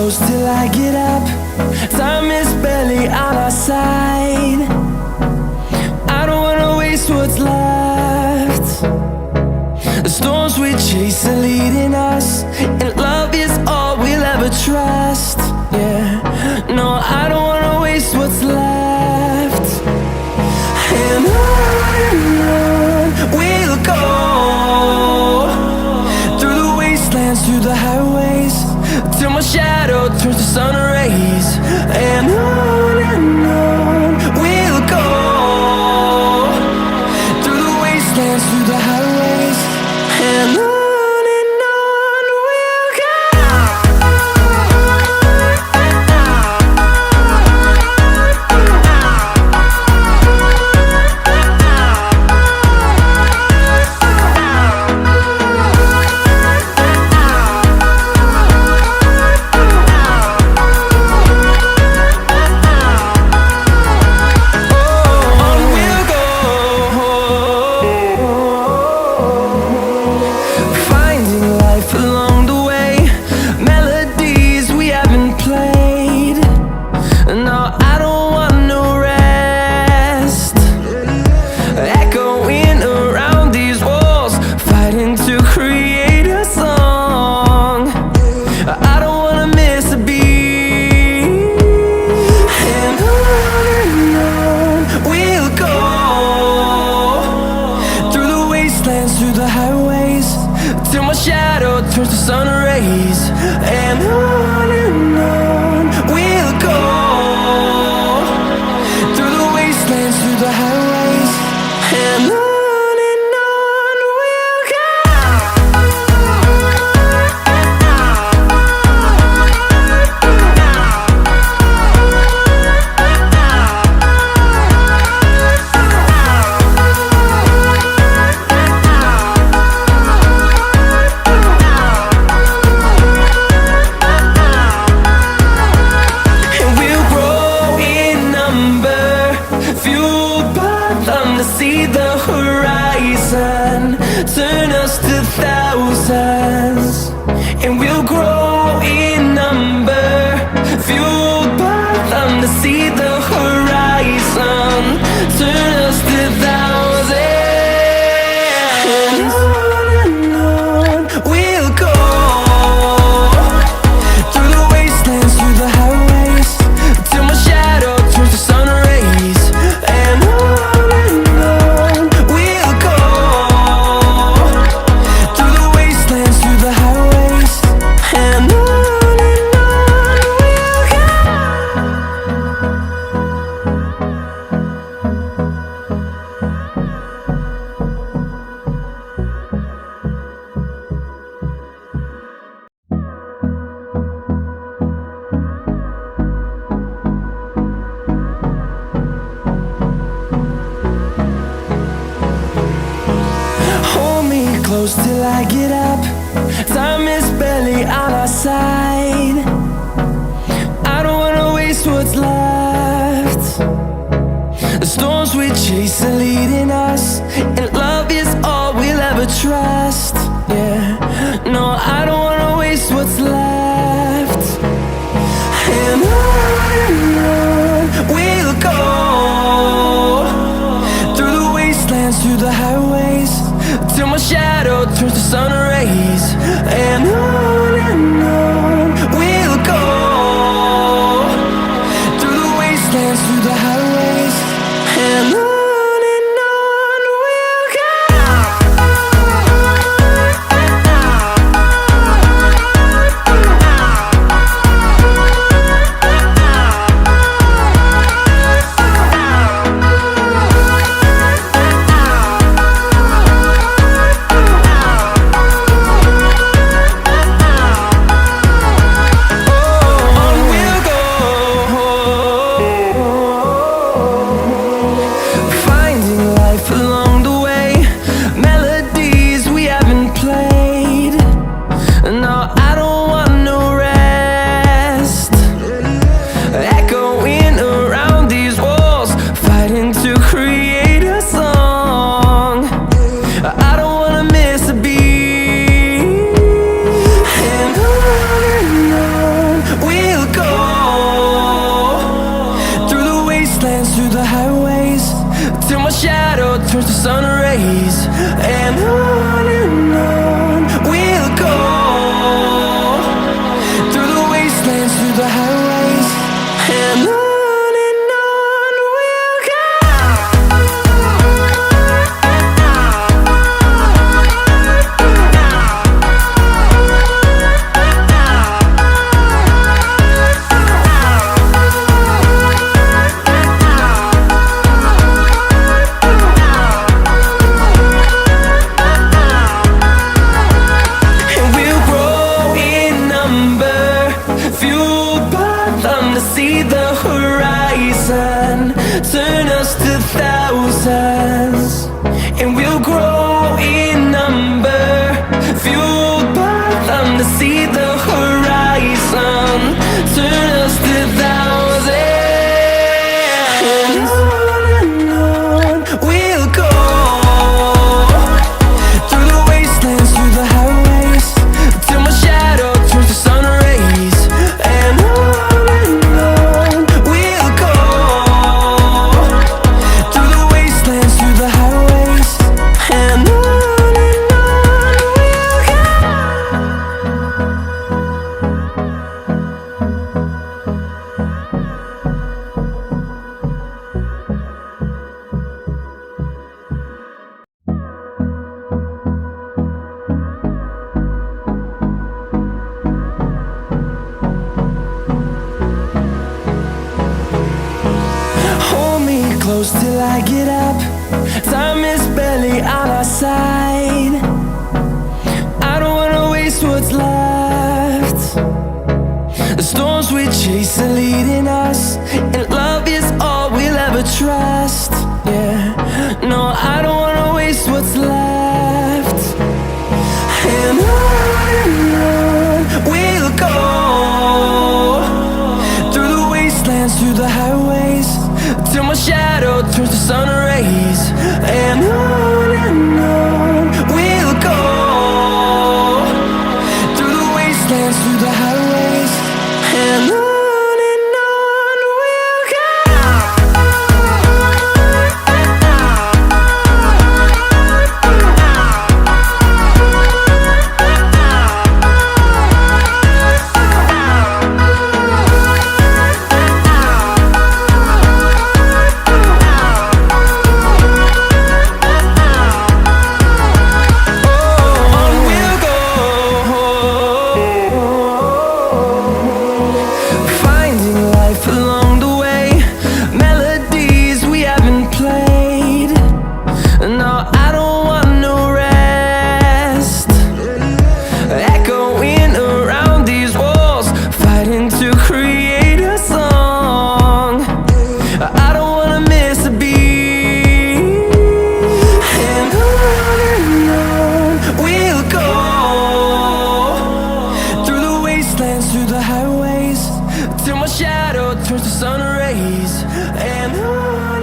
close till I get up. Time is barely on our side. I don't wanna waste what's left. The storms we chase are leading us, and love is all we'll ever trust. Yeah, no, I don't wanna waste what's left. And on we'll go, through the wastelands, through the highways, till my shadow turns to sun rays. And on we'll go, through the wastelands, through the highways, and on. Through the highways, till my shadow turns to sun rays. And on we'll go, through the wastelands, through the highways, and on we'll go. See the horizon turn us to thousands, and we'll grow in number, fueled by them to see the horizon turn us to thousands. And on we'll go, through the wastelands, through the highways, till my shadow turns to sun rays. And close till I get up. Time is barely on our side. I don't wanna waste what's left. The storms we chase are leading us, and love is all we'll ever trust. Yeah, no, I don't wanna waste what's left. And on we'll go, through the wastelands, through the highways, till my shadow turns to sun rays. And on we'll go, through the wastelands, through the highways, and on. rays, and on we'll go, through the wastelands, through the highways, and on we'll go. See the horizon turn us to thousands, and we'll grow in number, fueled by them to see the horizon turn us to thousands, and on we'll go, through the wastelands, through the highways, till my shadow turns to sun rays, and on close till I get up. Time is barely on our side. I don't wanna waste what's left. The storms we chase are leading us, and love is all we'll ever trust. Yeah, no, I don't wanna waste what's left. And on we'll go, through the wastelands, through the highways, till my shadow turns to sun rays, and on we'll go, through the wastelands, through the highways, and on we'll go. Through the highways, till my shadow turns to sun rays, and on